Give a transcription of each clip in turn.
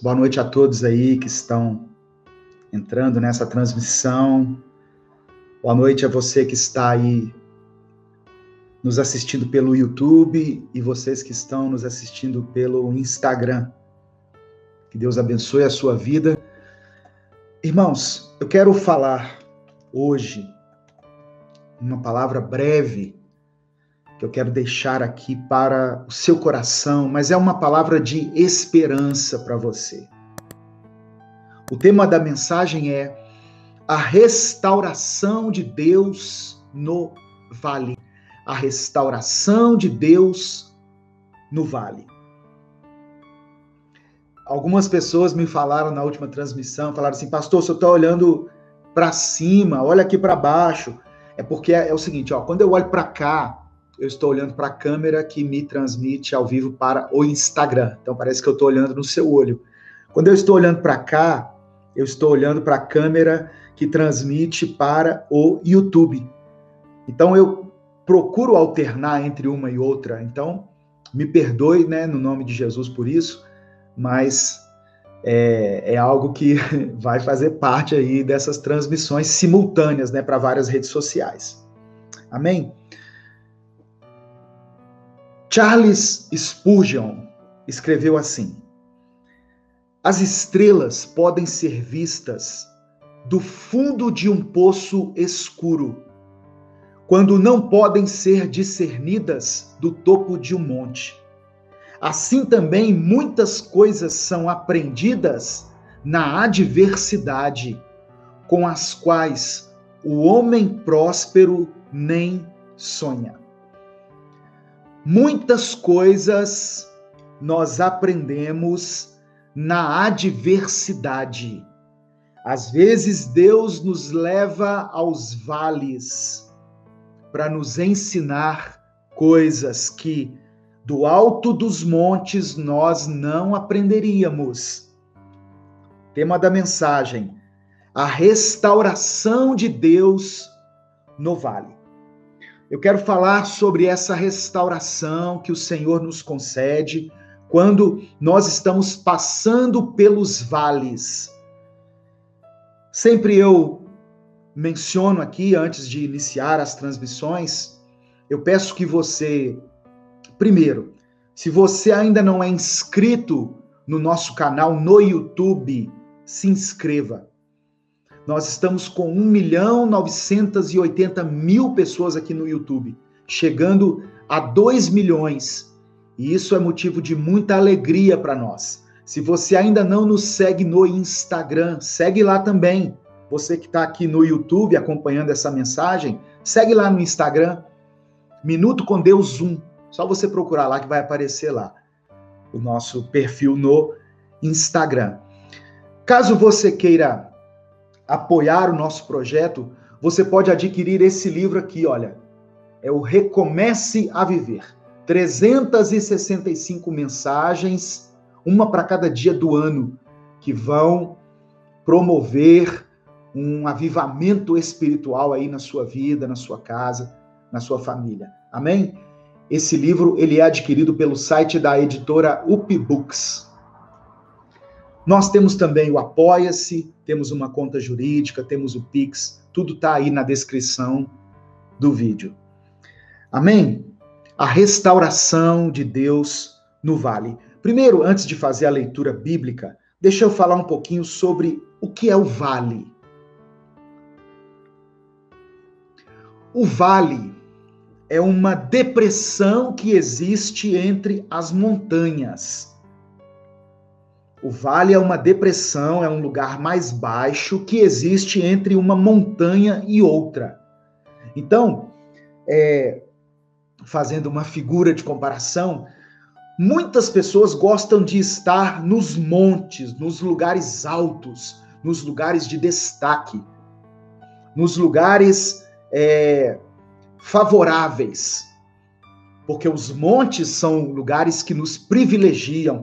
Boa noite a todos aí que estão entrando nessa transmissão. Boa noite a você que está aí nos assistindo pelo YouTube e vocês que estão nos assistindo pelo Instagram. Que Deus abençoe a sua vida. Irmãos, eu quero falar hoje uma palavra breve que eu quero deixar aqui para o seu coração, mas é uma palavra de esperança para você. O tema da mensagem é a restauração de Deus no vale. A restauração de Deus no vale. Algumas pessoas me falaram na última transmissão, falaram assim, pastor, você está olhando para cima, olha aqui para baixo. É porque é o seguinte, ó, quando eu olho para cá, eu estou olhando para a câmera que me transmite ao vivo para o Instagram. Então parece que eu estou olhando no seu olho. Quando eu estou olhando para cá, eu estou olhando para a câmera que transmite para o YouTube. Então eu procuro alternar entre uma e outra. Então me perdoe, né, no nome de Jesus por isso, mas é algo que vai fazer parte aí dessas transmissões simultâneas, né, para várias redes sociais. Amém? Charles Spurgeon escreveu assim: as estrelas podem ser vistas do fundo de um poço escuro, quando não podem ser discernidas do topo de um monte. Assim também muitas coisas são aprendidas na adversidade, com as quais o homem próspero nem sonha. Muitas coisas nós aprendemos na adversidade. Às vezes Deus nos leva aos vales para nos ensinar coisas que do alto dos montes nós não aprenderíamos. Tema da mensagem: a restauração de Deus no vale. Eu quero falar sobre essa restauração que o Senhor nos concede quando nós estamos passando pelos vales. Sempre eu menciono aqui, antes de iniciar as transmissões, eu peço que você, primeiro, se você ainda não é inscrito no nosso canal no YouTube, se inscreva. Nós estamos com 1.980.000 pessoas aqui no YouTube, chegando a 2 milhões. E isso é motivo de muita alegria para nós. Se você ainda não nos segue no Instagram, segue lá também. Você que está aqui no YouTube acompanhando essa mensagem, segue lá no Instagram, Minuto com Deus 1. Só você procurar lá que vai aparecer lá o nosso perfil no Instagram. Caso você queira apoiar o nosso projeto, você pode adquirir esse livro aqui, olha. É o Recomece a Viver. 365 mensagens, uma para cada dia do ano, que vão promover um avivamento espiritual aí na sua vida, na sua casa, na sua família. Amém? Esse livro, ele é adquirido pelo site da editora UpBooks. Nós temos também o Apoia-se, temos uma conta jurídica, temos o Pix, tudo está aí na descrição do vídeo. Amém? A restauração de Deus no vale. Primeiro, antes de fazer a leitura bíblica, deixa eu falar um pouquinho sobre o que é o vale. O vale é uma depressão que existe entre as montanhas. O vale é uma depressão, é um lugar mais baixo que existe entre uma montanha e outra. Então, fazendo uma figura de comparação, muitas pessoas gostam de estar nos montes, nos lugares altos, nos lugares de destaque, nos lugares favoráveis. Porque os montes são lugares que nos privilegiam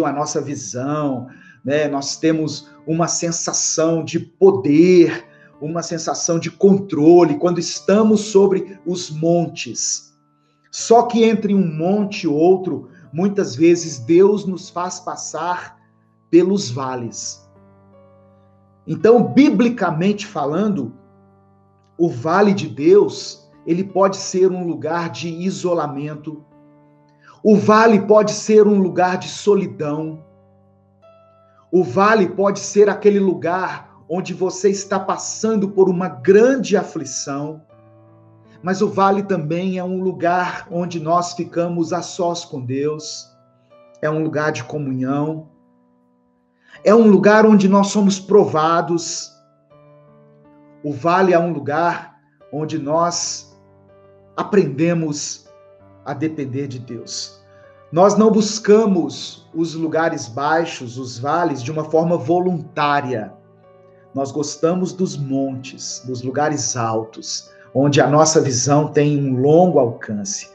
a nossa visão, né? Nós temos uma sensação de poder, uma sensação de controle quando estamos sobre os montes. Só que entre um monte e outro, muitas vezes Deus nos faz passar pelos vales. Então, biblicamente falando, o vale de Deus, ele pode ser um lugar de isolamento. O vale pode ser um lugar de solidão. O vale pode ser aquele lugar onde você está passando por uma grande aflição. Mas o vale também é um lugar onde nós ficamos a sós com Deus. É um lugar de comunhão. É um lugar onde nós somos provados. O vale é um lugar onde nós aprendemos a depender de Deus. Nós não buscamos os lugares baixos, os vales, de uma forma voluntária. Nós gostamos dos montes, dos lugares altos, onde a nossa visão tem um longo alcance.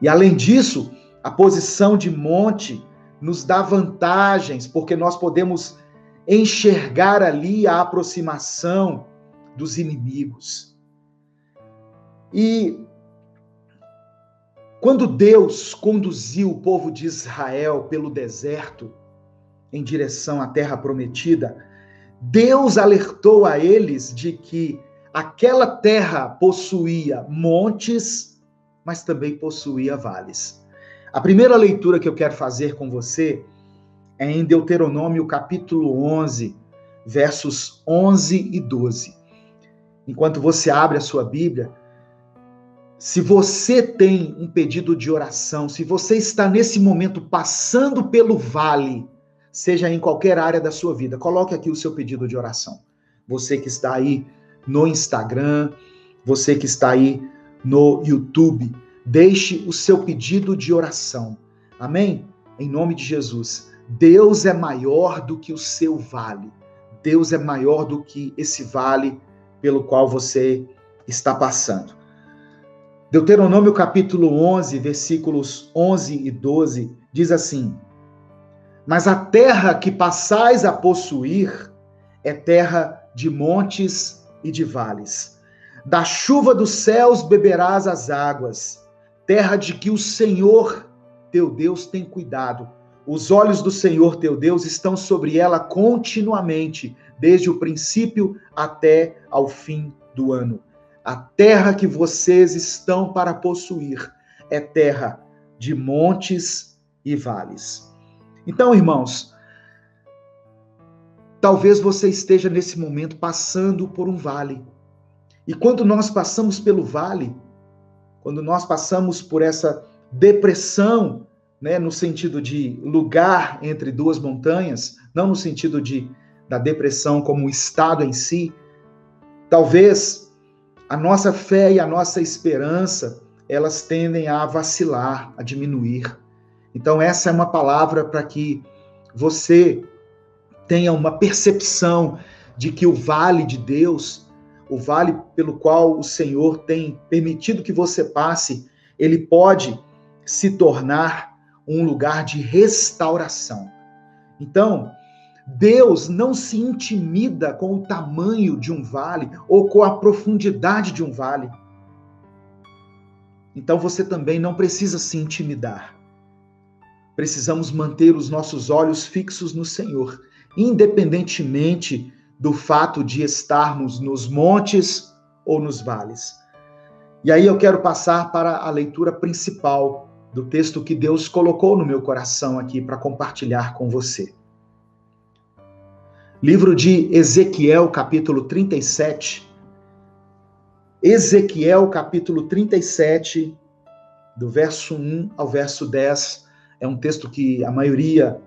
E além disso, a posição de monte nos dá vantagens, porque nós podemos enxergar ali a aproximação dos inimigos. E quando Deus conduziu o povo de Israel pelo deserto em direção à terra prometida, Deus alertou a eles de que aquela terra possuía montes, mas também possuía vales. A primeira leitura que eu quero fazer com você é em Deuteronômio capítulo 11, versos 11 e 12. Enquanto você abre a sua Bíblia, se você tem um pedido de oração, se você está nesse momento passando pelo vale, seja em qualquer área da sua vida, coloque aqui o seu pedido de oração. Você que está aí no Instagram, você que está aí no YouTube, deixe o seu pedido de oração. Amém? Em nome de Jesus. Deus é maior do que o seu vale. Deus é maior do que esse vale pelo qual você está passando. Deuteronômio capítulo 11, versículos 11 e 12, diz assim: Mas a terra que passais a possuir é terra de montes e de vales. Da chuva dos céus beberás as águas, terra de que o Senhor teu Deus tem cuidado. Os olhos do Senhor teu Deus estão sobre ela continuamente, desde o princípio até ao fim do ano. A terra que vocês estão para possuir é terra de montes e vales. Então, irmãos, talvez você esteja nesse momento passando por um vale. E quando nós passamos pelo vale, quando nós passamos por essa depressão, né, no sentido de lugar entre duas montanhas, não no sentido da depressão como estado em si, talvez a nossa fé e a nossa esperança, elas tendem a vacilar, a diminuir. Então essa é uma palavra para que você tenha uma percepção de que o vale de Deus, o vale pelo qual o Senhor tem permitido que você passe, ele pode se tornar um lugar de restauração. Então, Deus não se intimida com o tamanho de um vale ou com a profundidade de um vale. Então você também não precisa se intimidar. Precisamos manter os nossos olhos fixos no Senhor, independentemente do fato de estarmos nos montes ou nos vales. E aí eu quero passar para a leitura principal do texto que Deus colocou no meu coração aqui para compartilhar com você. Livro de Ezequiel, capítulo 37. Ezequiel, capítulo 37, do verso 1 ao verso 10. É um texto que a maioria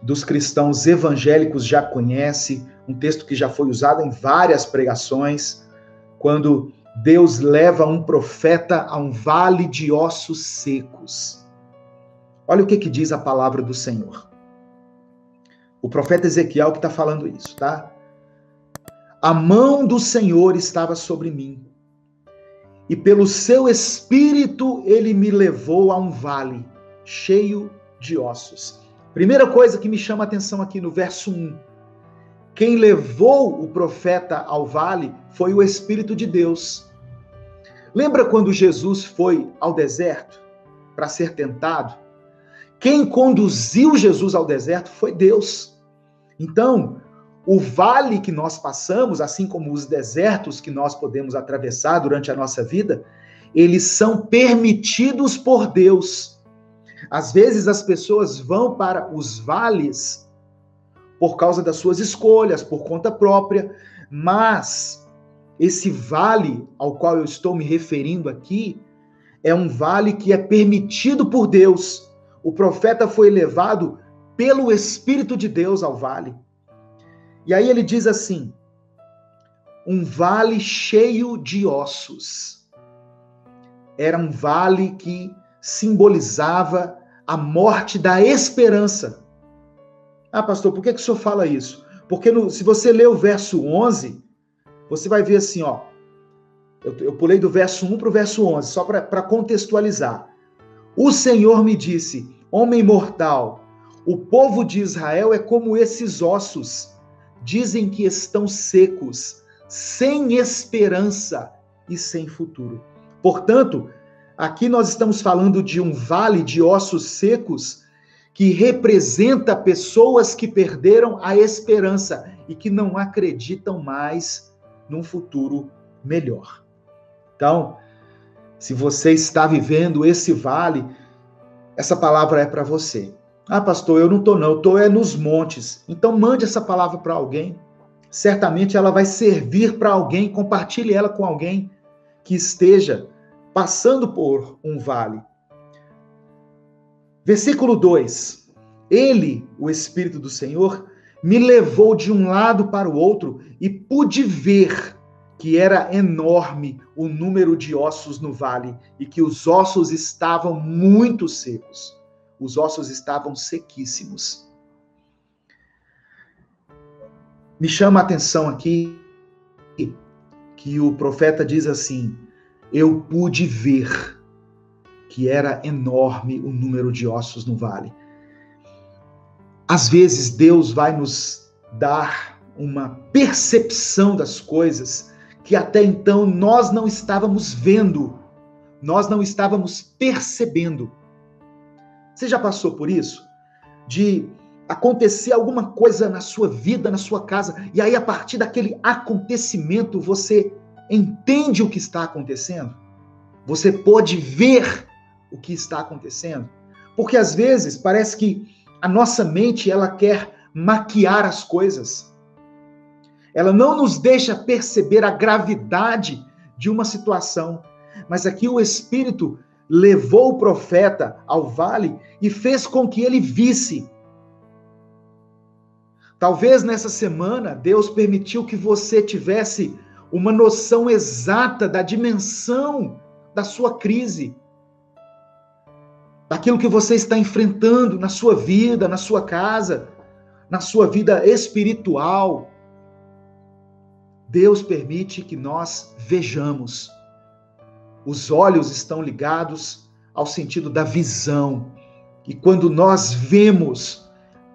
dos cristãos evangélicos já conhece, um texto que já foi usado em várias pregações, quando Deus leva um profeta a um vale de ossos secos. Olha o que diz a palavra do Senhor. O profeta Ezequiel que está falando isso, tá? A mão do Senhor estava sobre mim, e pelo seu espírito ele me levou a um vale cheio de ossos. Primeira coisa que me chama a atenção aqui no verso 1. Quem levou o profeta ao vale foi o Espírito de Deus. Lembra quando Jesus foi ao deserto para ser tentado? Quem conduziu Jesus ao deserto foi Deus. Então, o vale que nós passamos, assim como os desertos que nós podemos atravessar durante a nossa vida, eles são permitidos por Deus. Às vezes as pessoas vão para os vales por causa das suas escolhas, por conta própria, mas esse vale ao qual eu estou me referindo aqui é um vale que é permitido por Deus. O profeta foi levado pelo Espírito de Deus ao vale. E aí ele diz assim: um vale cheio de ossos. Era um vale que simbolizava a morte da esperança. Ah, pastor, por que o senhor fala isso? Porque se você ler o verso 11, você vai ver assim, ó. Eu pulei do verso 1 para o verso 11, só para contextualizar. O Senhor me disse: homem mortal, o povo de Israel é como esses ossos. Dizem que estão secos, sem esperança e sem futuro. Portanto, aqui nós estamos falando de um vale de ossos secos que representa pessoas que perderam a esperança e que não acreditam mais num futuro melhor. Então, se você está vivendo esse vale, essa palavra é para você. Ah, pastor, eu não estou não, eu estou nos montes. Então mande essa palavra para alguém. Certamente ela vai servir para alguém, compartilhe ela com alguém que esteja passando por um vale. Versículo 2. Ele, o Espírito do Senhor, me levou de um lado para o outro e pude ver que era enorme o número de ossos no vale e que os ossos estavam muito secos. Os ossos estavam sequíssimos. Me chama a atenção aqui que o profeta diz assim: eu pude ver que era enorme o número de ossos no vale. Às vezes Deus vai nos dar uma percepção das coisas que até então nós não estávamos vendo, nós não estávamos percebendo. Você já passou por isso? De acontecer alguma coisa na sua vida, na sua casa, e aí a partir daquele acontecimento você entende o que está acontecendo? Você pode ver o que está acontecendo? Porque às vezes parece que a nossa mente ela quer maquiar as coisas. Ela não nos deixa perceber a gravidade de uma situação. Mas aqui o Espírito levou o profeta ao vale e fez com que ele visse. Talvez nessa semana Deus permitiu que você tivesse uma noção exata da dimensão da sua crise, daquilo que você está enfrentando na sua vida, na sua casa, na sua vida espiritual. Deus permite que nós vejamos. Os olhos estão ligados ao sentido da visão. E quando nós vemos,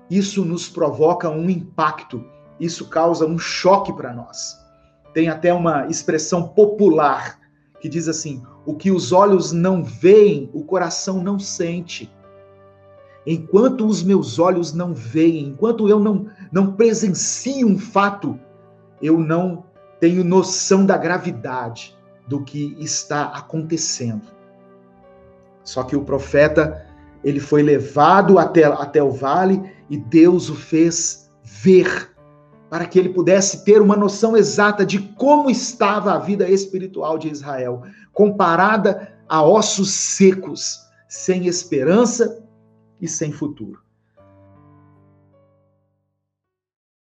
isso nos provoca um impacto. Isso causa um choque para nós. Tem até uma expressão popular que diz assim: o que os olhos não veem, o coração não sente. Enquanto os meus olhos não veem, enquanto eu não presencio um fato, eu não tenho noção da gravidade do que está acontecendo. Só que o profeta, ele foi levado até o vale e Deus o fez ver, para que ele pudesse ter uma noção exata de como estava a vida espiritual de Israel, comparada a ossos secos, sem esperança e sem futuro.